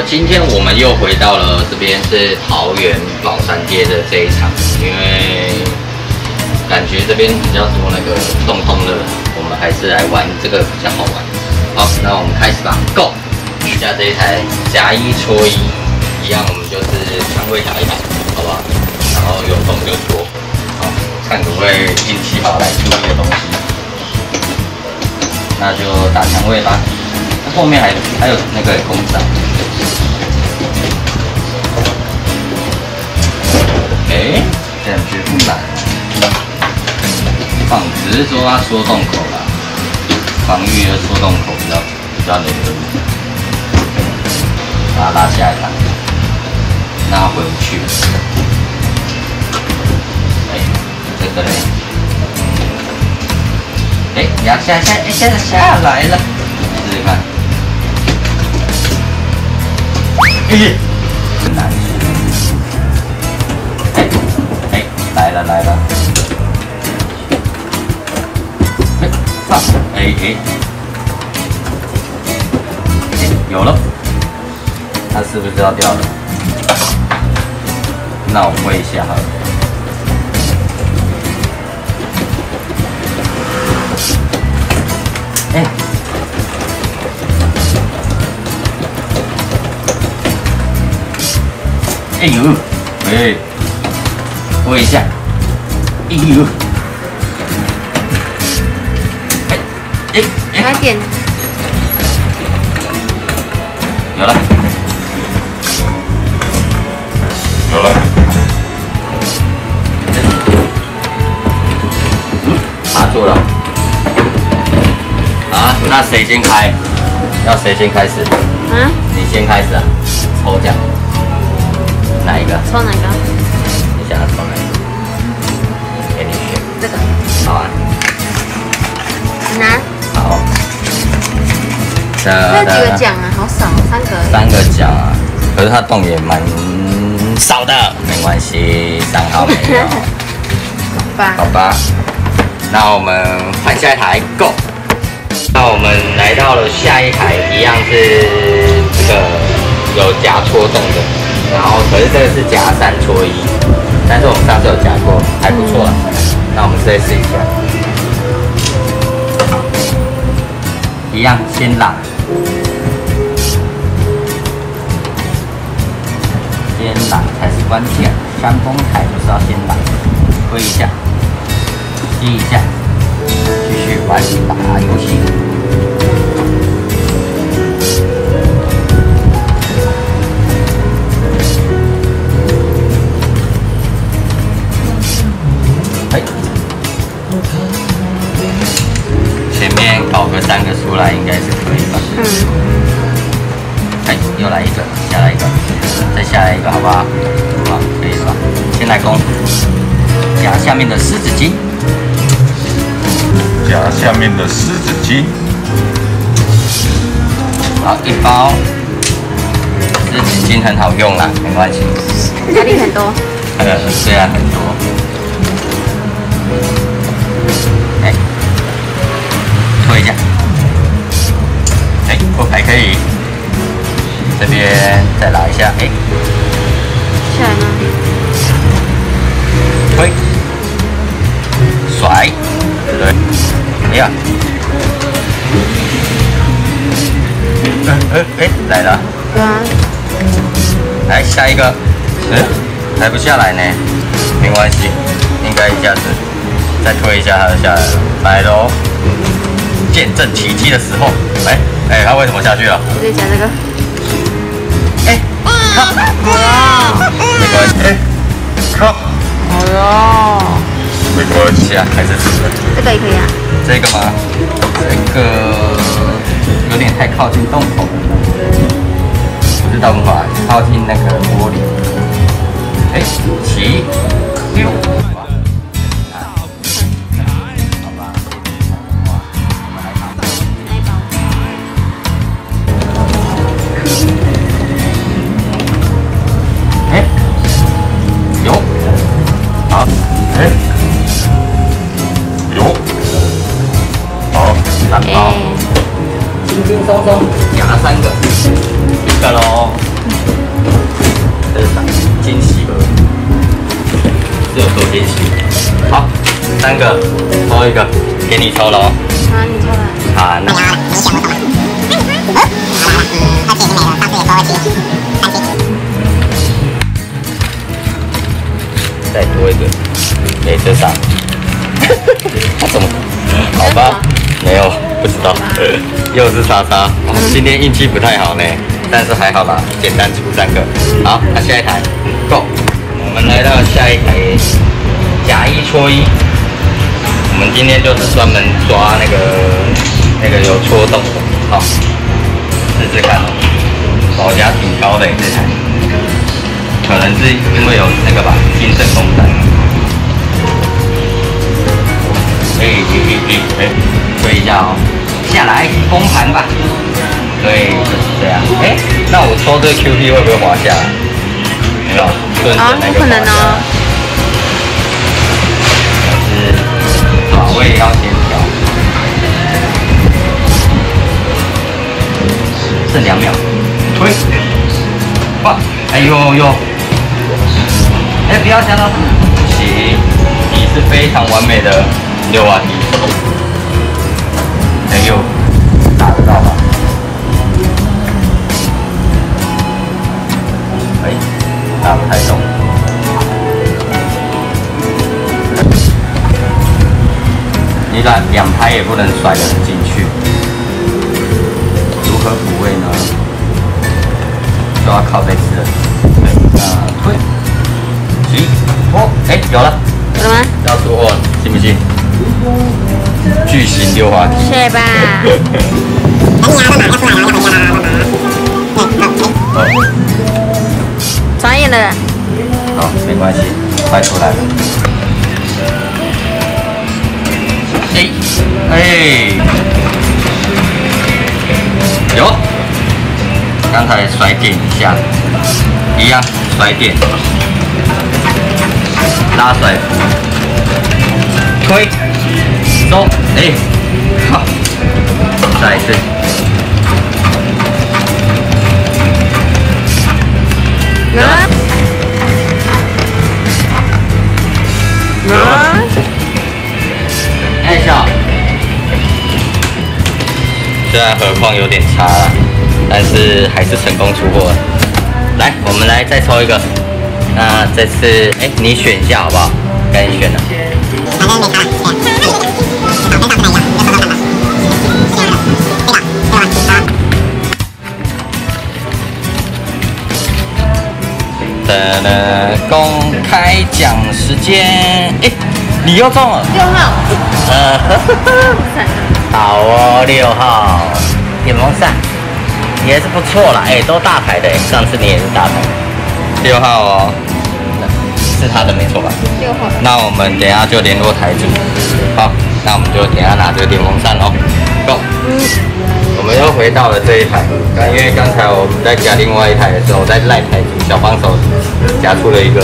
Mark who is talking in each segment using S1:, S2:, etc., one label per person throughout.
S1: 今天我们又回到了这边是桃园宝山街的这一场，因为感觉这边比较多那个动乐，我们还是来玩这个比较好玩。好，那我们开始吧 ，Go！ 下这一台夹一戳一，一样我们就是肠胃打一打，好不好？然后有动就戳，好，看可不可以运气好来出一个东西。那就打肠胃吧。后面还有那个公仔。哎，感觉不难。只是说它缩洞口啦，防御的缩洞口比较雷的，把它拉下来看，那它回不去。哎，这个嘞，哎，压下来了，试试看。哎，很难。来了，有了，它是不是要掉了？那我挥一下好了。哎呦，挥一下。哎呦！
S2: 快点！
S1: 有了，卡住了。啊，那谁先开？要谁先开始？
S2: 嗯？你
S1: 先开始啊！抽奖。哪一个？
S2: 抽哪个？
S1: 你想要抽哪一个？给你选。
S2: 这个。
S1: 好啊。
S2: 拿。
S1: 好。
S2: 那几个奖啊？好少，3个。
S1: 3个奖啊，可是它洞也蛮少的，没关系，3号没有。好吧，那我们换下一台 ，Go。那我们来到了下一台，一样是这个有夹戳洞的，然后可是这个是夹3戳1，但是我们上次有夹过，还不错啦。那我们再试一下，一样先拉。先拉才是关键，山峰台就是要先拉，推一下，吸一下，继续玩打游戏。哎，前面搞个3个出来应该是可以吧？哎，又来一个，下来一个。再下来一个，好不好？好，可以了吧？先来攻，夹下面的狮子精，好，1包。狮子精很好用啦，没关系。
S2: 压力很多。
S1: 虽然很多。哎，推一下。哎，还可以。这边再拉一下，哎，
S2: 下来吗？
S1: 推，甩，对，哎呀，来了，
S2: 对啊，
S1: 来下一个，还不下来呢，没关系，应该一下子再推一下它就下来了，来喽，见证奇迹的时候，它为什么下去了？
S2: 我再夹这个。
S1: 靠！没关系。靠！没关系啊，还是吃的。
S2: 这个也可以啊。
S1: 这个吗？这个有点太靠近洞口了。不是洞口啊，靠近那个玻璃。起6。有，轻松松夹3个，一个喽。这是啥？惊喜盒，是有多惊喜？好，3个，抽一个，给你抽喽。
S2: 好，你抽了。
S1: 好，那。再多一个，哎，这啥？他怎么？好吧，没有，不知道。又是莎莎，今天运气不太好呢，但是还好吧，简单出3个。好，那下一台 ，Go。我们来到下一台，假1戳1。我们今天就是专门抓那个有戳洞的，好，试试看哦。保夹挺高的这台。可能是因为有那个吧，金色公仔。推一下哦，下来封盘吧。对，就是这样。那我抽这个 QT 会不会滑下来？没有，顺着那个滑下来。但是把位要先调。剩2秒，推，哇！哎呦呦！不要想到不行，你是非常完美的溜滑梯。呦，打得到吧？打不太动。你2拍也不能甩得很进去。如何补位呢？就要靠这次了。推。有了，
S2: 有了吗？
S1: 要出货，信不信？巨型溜滑梯，
S2: 是吧？专业的。
S1: 好，没关系，快出来了。有，刚才甩点一下，一样甩点。拉甩服，推，收，好，再一次，
S2: 有了，
S1: 笑，虽然盒况有点差了，但是还是成功出货了。来，我们来再抽一个。那这次，你选一下好不好？该你选了。公开奖时间，你又中了。
S2: 6号。
S1: 好哦，6号，电风扇也是不错啦，都大牌的，上次你也是大牌的。6号哦，是他的没错吧？6号。那我们等一下就联络台主。好，那我们就等一下拿这个电风扇喽。Go。我们又回到了这一台，因为刚才我们在夹另外一台的时候，在赖台主小帮手夹出了一个，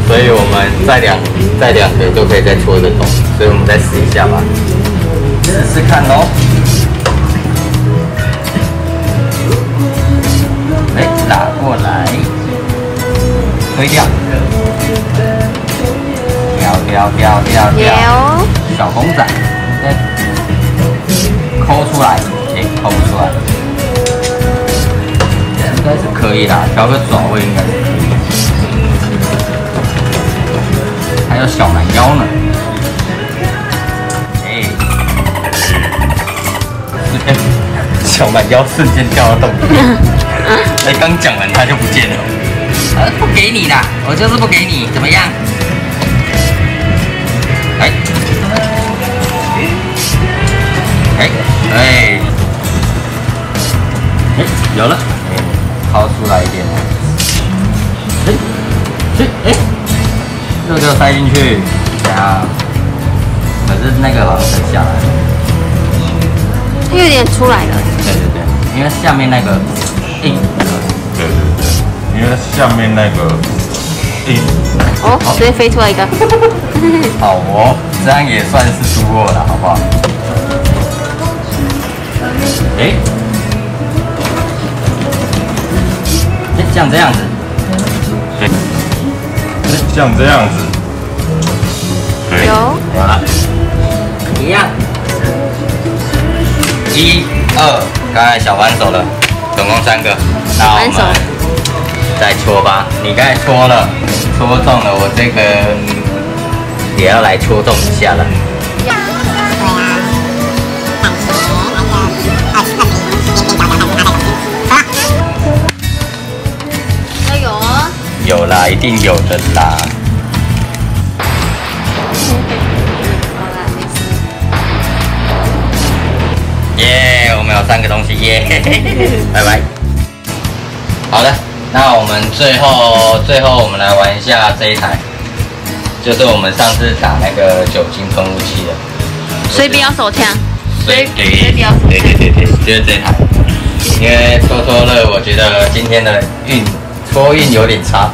S1: 所以我们再两台就可以再戳一个洞，所以我们再试一下吧，试试看喽。打过来，推掉，掉，小公仔，抠出来。抠不出来，应该是可以啦，调个爪位应该是可以。还有小蛮腰呢，小蛮腰瞬间掉到洞里，刚讲完它就不见了。不给你的，我就是不给你，怎么样？有了，掏出来一点，这个塞进去，这样。可是那个好像沉下来了，
S2: 它有点出来了。
S1: 对，因为下面那个硬。
S3: 对，因为下面那个硬。
S2: 哦，直接飞出来一个。
S1: 好哦，这样也算是出货了，好不好？像这样子，对，
S3: 像这样子，对，
S2: 有
S1: 有了，一样。1、2，刚才小扳手了，总共3个。那我们再搓吧。你刚才搓了，搓中了，我这个也要来戳中一下了。
S2: 要有哦。
S1: 有啦，一定有的啦。耶，我们有3个东西耶，拜拜。好的，那我们最后我们来玩一下这一台，就是我们上次打那个酒精喷雾器的，
S2: 所以不要手枪。
S1: 对
S2: 不要手枪。
S1: 对，就是这台。因为戳乐，我觉得今天的戳运有点差，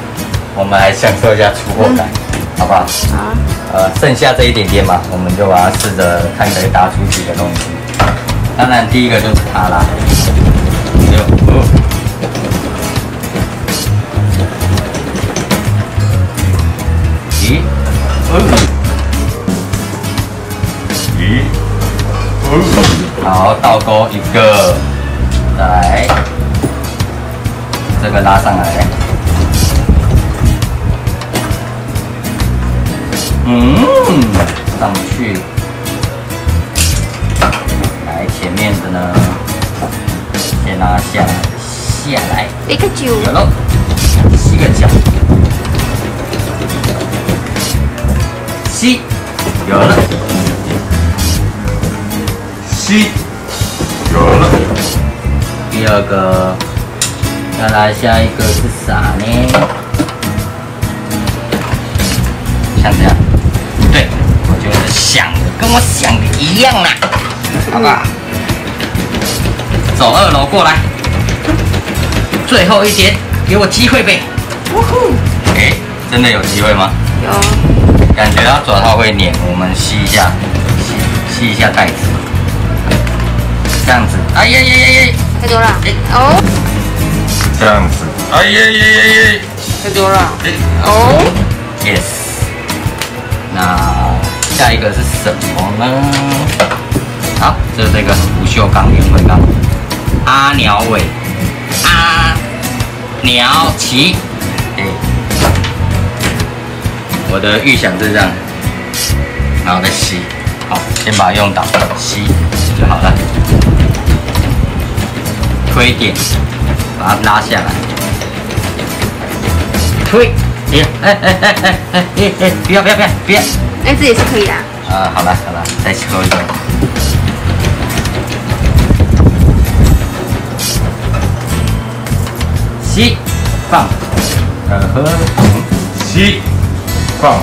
S1: 我们来享受一下出货感，好不好？
S2: 好。
S1: 剩下这一点点嘛，我们就把它试着看可以打出几个东西。当然，第一个就是它啦。好，倒钩一个，再来这个拉上来，上不去，来前面的呢，先拉下来，
S2: 一个球，
S1: 有喽，吸个脚，吸，有了。
S3: 有了。
S1: 第2个，再来下一个是啥呢？像这样，对，我就是想的跟我想的一样啦，好不好？走2楼过来，最后一节，给我机会呗！呜呼！哎，真的有机会吗？
S2: 有。
S1: 感觉它爪套会粘，我们吸一下，吸一下袋子。这样子，哎呀呀呀呀！
S2: 太多了，哦，
S3: 这样子，哎呀呀呀呀！
S2: 太多了，哦
S1: ，yes。那下一个是什么呢？好，就是这个不锈钢烟灰缸，阿鸟尾，阿鸟旗。哎，我的预想是这样，然后再吸，好，先把它用倒，吸就好了。推点，把它拉下来，推，不要，
S2: 哎，这也是可以的。
S1: 好了，再抽一个，吸，放，
S3: 吸，放，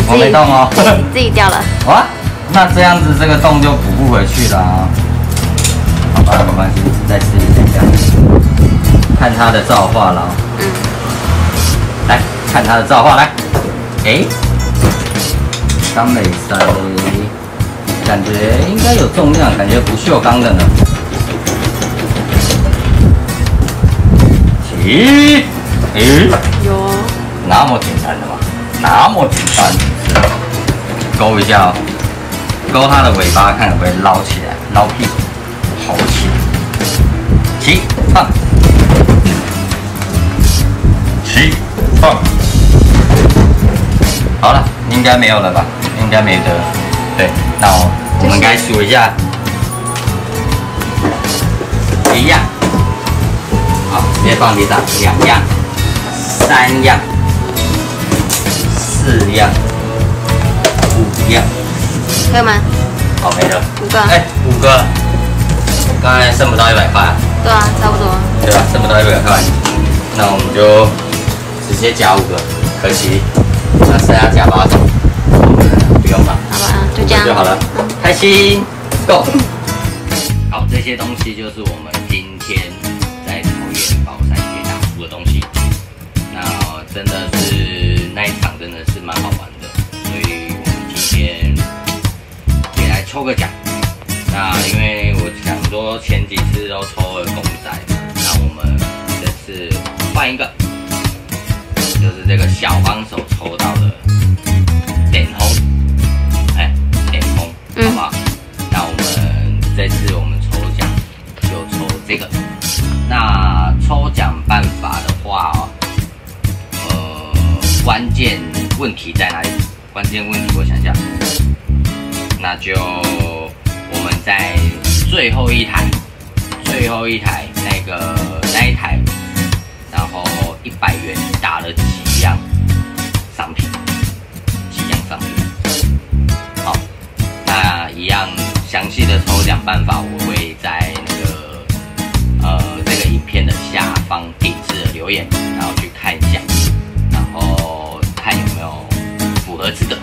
S1: 我没动哦，
S2: 自己掉了。
S1: 哇，那这样子这个洞就补不回去了啊。好吧，没关系，再试一下，看它的造化了。来看它的造化，来，哎，刚美塞，感觉应该有重量，感觉不锈钢的呢。咦，
S2: 有。
S1: 那么简单的吗？那么简单，勾一下哦，勾它的尾巴，看可不可以捞起来，捞屁股，好起来，起放，
S3: 起放，
S1: 好了，应该没有了吧？应该没得了。对，那我们该数一下，一样，好，直接放地上，2样，3样。4样，5样，
S2: 可以吗？
S1: 好，没了。
S2: 5个。
S1: 哎，5个，刚才剩不到100块。
S2: 对啊，差不多。
S1: 对吧？剩不到100块，那我们就直接加5个，可惜。那剩下加8种，不用了。
S2: 好吧，就这样
S1: 就好了。开心 ，Go。好，这些东西就是我们今天在桃园宝山街打出的东西。那真的是那一场真的是蛮好玩的，所以我们今天也来抽个奖。那因为我想说前几次都抽了公仔。换一个，就是这个小帮手抽到的点红，点红，好不好？那我们这次我们抽奖就抽这个。那抽奖办法的话关键问题在哪里？关键问题我想一下，那就我们在最后一台那一台，然后100元打了几样商品。好，那一样详细的抽奖办法，我会在这个影片的下方定制的留言，然后去看一下，然后看有没有符合资格。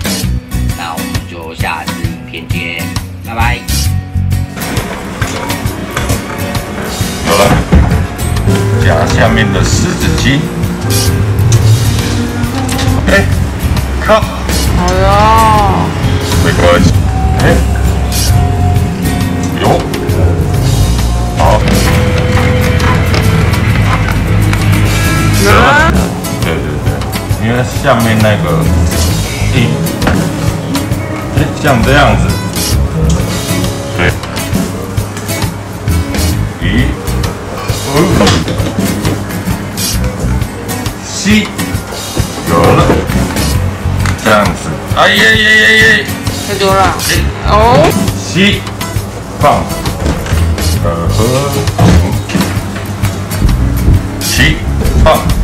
S1: 那我们就下次影片见，拜拜。
S3: 好了，夹下面的湿纸巾。靠！
S2: 好哟。
S3: 没关系。有。好。对，因为下面那个像这样子，对，吸，有了，这样子，哎耶，
S2: 太多了，哦，
S3: 吸，放，合，吸，放。